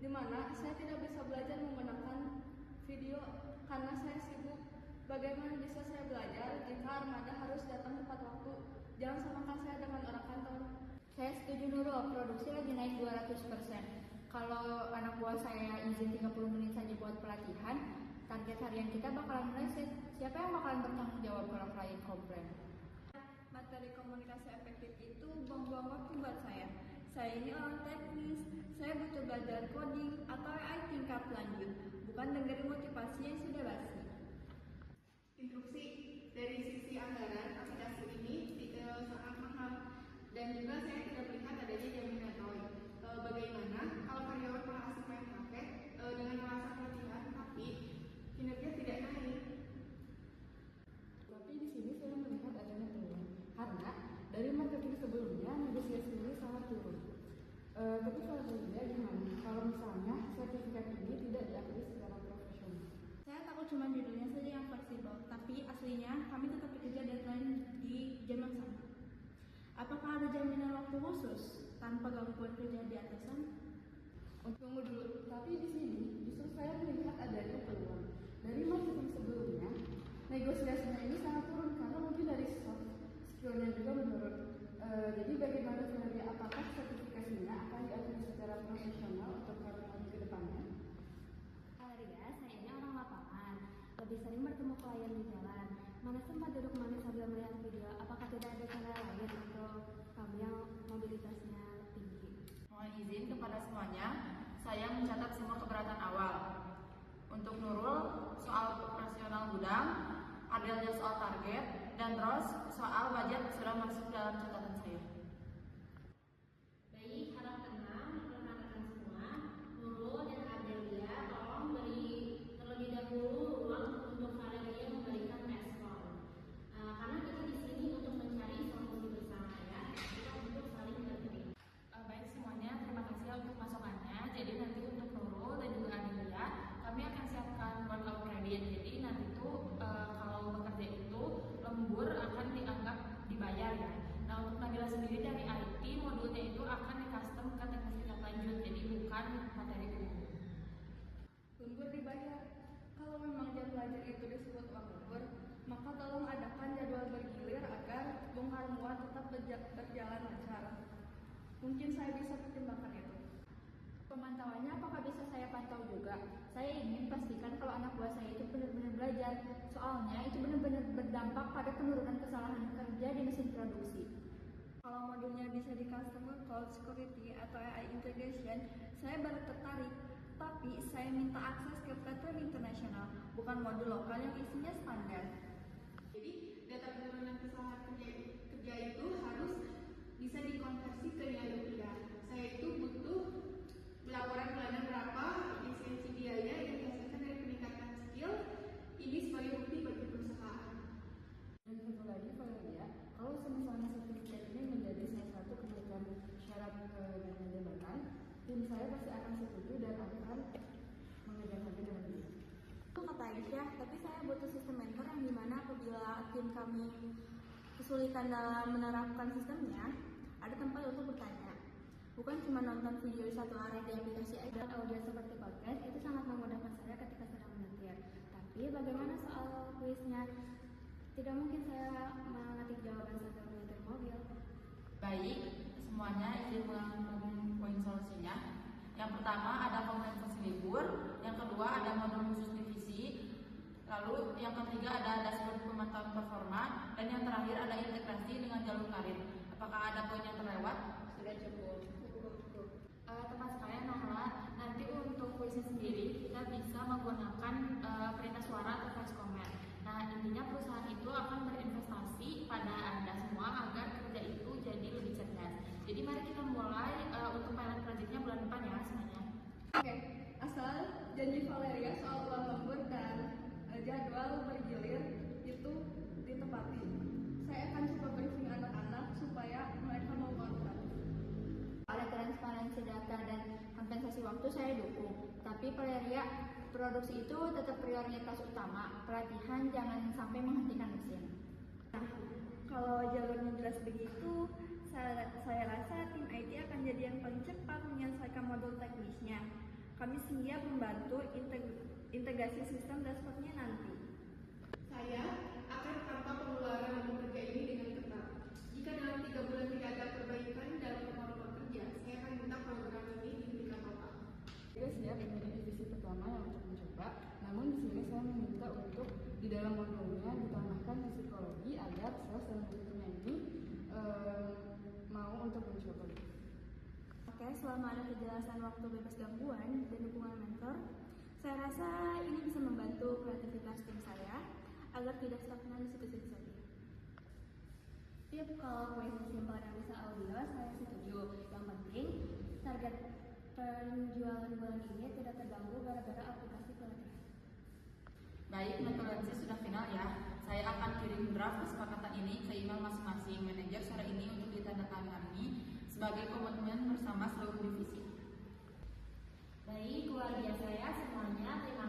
di mana saya tidak bisa belajar menggunakan video karena saya sibuk. Bagaimana bisa saya belajar jika armada harus datang tepat waktu? Jangan samakan saya dengan orang kantor. Saya setuju Nurul, produksi lagi naik 200%. Kalau anak buah saya izin 30 menit saja buat pelatihan, target harian kita bakalan meleset. Siapa yang bakalan bertanggung jawab kalau klien komplain? Materi komunikasi efektif itu buang-buang waktu buat saya. Saya ini orang teknis, saya butuh belajar coding atau AI tingkat lanjut, bukan dengerin motivasi yang sudah basi. Instruksi dari sisi anggaran aplikasi ini sangat mahal dan juga saya tidak melihat adanya jaminan ROI. Bagaimana kalau karyawan malah asik main HP dengan alasan pelatihan tapi kinerja tidak naik? Tapi di sini saya melihat adanya peluang karena dari marketing sebelumnya negosiasi ini sangat turun. Tapi kalau saya gimana? Kalau misalnya sertifikat ini tidak diakui secara profesional. Saya takut cuma judulnya saja yang fleksibel, tapi aslinya kami tetap bekerja deadline di jam yang sama. Apakah ada jaminan waktu khusus tanpa gangguan kerja di atasan? Tunggu dulu, tapi di sini justru saya melihat adanya peluang. Dari marketing sebelumnya, negosiasinya ini sangat turun karena mungkin dari soft skillnya juga menurun. Jadi bagaimana sebenarnya apakah sertifikasinya akan diakui secara profesional untuk karyawan ke depannya? Valeria, saya ini orang lapangan, lebih sering bertemu klien di jalan. Mana sempat duduk manis sambil melihat video? Apakah tidak ada cara lain untuk kami yang mobilitasnya tinggi? Mohon izin kepada semuanya, saya mencatat semua keberatan awal. Untuk Nurul, soal operasional gudang, Adelnya soal target, dan Ros soal budget sudah masuk dalam catatan saya. Baik, harap tenang, rekan-rekan semua. Nurul dan Adelia, tolong beri terlebih dahulu ruang untuk Valeria memberikan respon. Karena kita di sini untuk mencari solusi bersama ya, kita untuk saling mengerti. Baik semuanya, terima kasih untuk masukannya. Jadi nanti untuk Nurul dan juga Adelia, kami akan siapkan workout credit. Jadi nanti tuh kalau bekerja itu lembur akan dianggap dibayar ya. Nah untuk Nabila sendiri dari IT, modulnya itu akan di custom ke teknis tingkat lanjut, jadi bukan materi umum. Lembur dibayar. Kalau memang jam belajar itu disebut uang lembur, maka tolong adakan jadwal bergilir agar bongkar muat tetap berjalan lancar. Mungkin saya bisa pertimbangkan itu. Pemantauannya apakah bisa saya pantau juga? Saya ingin pastikan kalau anak buah saya itu benar-benar belajar. Soalnya itu benar-benar berdampak pada penurunan kesalahan kerja di mesin produksi. Kalau modulnya bisa di customer cloud security atau AI integration, saya baru tertarik. Tapi saya minta akses ke platform internasional, bukan modul lokal yang isinya standar. Jadi data penurunan kesalahan kerja itu harus bisa dikonversi ke nilai rupiah. Saya itu butuh laporan bulanan berapa efisiensi biaya yang dihasilkan dari peningkatan skill ini sebagai bukti bagi perusahaan. Dan satu lagi Valeria, kalau misalnya sertifikat ini menjadi salah satu kebutuhan syarat dana jabatan, tim saya pasti akan setuju dan akan mengerjakannya dengan baik. Itu kata Aisyah, tapi saya butuh sistem mentor yang dimana apabila tim kami kesulitan dalam menerapkan sistemnya, ada tempat untuk bertanya. Bukan cuma nonton video di satu arah di aplikasi aja. Audio seperti podcast itu sangat memudahkan saya ketika sedang menyetir. Tapi bagaimana soal kuisnya? Tidak mungkin saya mengetik jawaban sambil menyetir mobil. Baik, semuanya izin mengumumkan poin solusinya. Yang pertama ada kompensasi libur, yang kedua ada modul khusus divisi, lalu yang ketiga ada dashboard pemantauan performa, dan yang terakhir ada integrasi dengan jalur karir. Apakah ada poin yang terlewat? Sudah cukup. Teman sekalian, Nahla, nanti untuk kuisnya sendiri kita bisa menggunakan perintah suara atau voice command. Nah, intinya perusahaan itu akan berinvestasi pada Anda semua agar kerja itu jadi lebih cerdas. Jadi mari kita mulai untuk pilot projectnya bulan depan ya semuanya. Oke, asal janji Valeria soal uang lembur dan jadwal bergilir itu ditepati. Saya akan coba briefing anak-anak supaya mereka mau kontak. Oleh transparansi data dan kompensasi waktu saya dukung. Tapi Valeria, produksi itu tetap prioritas utama. Pelatihan jangan sampai menghentikan mesin. Nah, kalau jalurnya jelas begitu, saya rasa tim IT akan jadi yang paling cepat menyelesaikan modul teknisnya. membantu integrasi sistem dashboardnya nanti. Saya akan pantau pengeluaran lembur kerja ini dengan ketat. Jika dalam 3 bulan tidak ada perbaikan dalam kemampuan kerja, saya akan minta program ini dihentikan total. Saya siap menjadi divisi pertama yang untuk mencoba, namun di sini saya meminta untuk di dalam modulnya ditambahkan psikologi agar sales dan manajemennya ini mau untuk mencoba. Oke, selama ada kejelasan waktu bebas gangguan dan dukungan mentor, saya rasa ini bisa membantu kreativitas tim saya agar tidak stagnan di situ-situ saja. Yap, kalau kuesioner yang bisa audio, saya setuju. Yang penting, target penjualan bulan ini tidak terganggu gara-gara aplikasi pelatihan. Baik, metodologi sudah final ya. Saya akan kirim draft kesepakatan ini ke email masing-masing manajer sore ini untuk ditandatangani sebagai komitmen bersama seluruh divisi. Baik, luar biasa ya semuanya. Terima